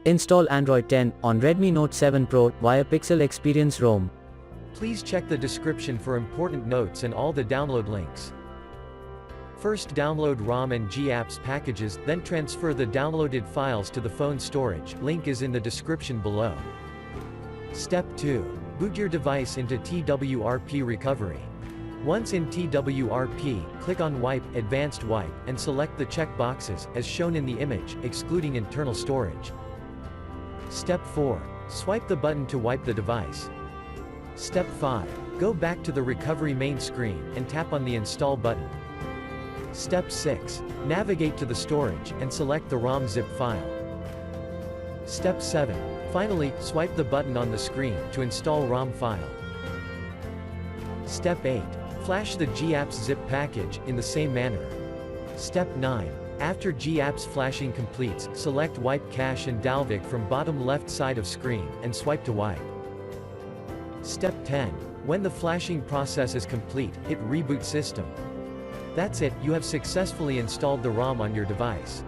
Install Android 10 on Redmi Note 7 Pro via Pixel Experience ROM. Please check the description for important notes and all the download links. First download ROM and GApps packages, then transfer the downloaded files to the phone storage, link is in the description below. Step 2. Boot your device into TWRP recovery. Once in TWRP, click on Wipe, Advanced Wipe, and select the check boxes, as shown in the image, excluding internal storage. Step 4. Swipe the button to wipe the device. Step 5. Go back to the recovery main screen, and tap on the Install button. Step 6. Navigate to the storage, and select the ROM zip file. Step 7. Finally, swipe the button on the screen, to install ROM file. Step 8. Flash the GApps zip package, in the same manner. Step 9. After GApps flashing completes, select Wipe Cache and Dalvik from bottom left side of screen, and swipe to wipe. Step 10. When the flashing process is complete, hit Reboot System. That's it, you have successfully installed the ROM on your device.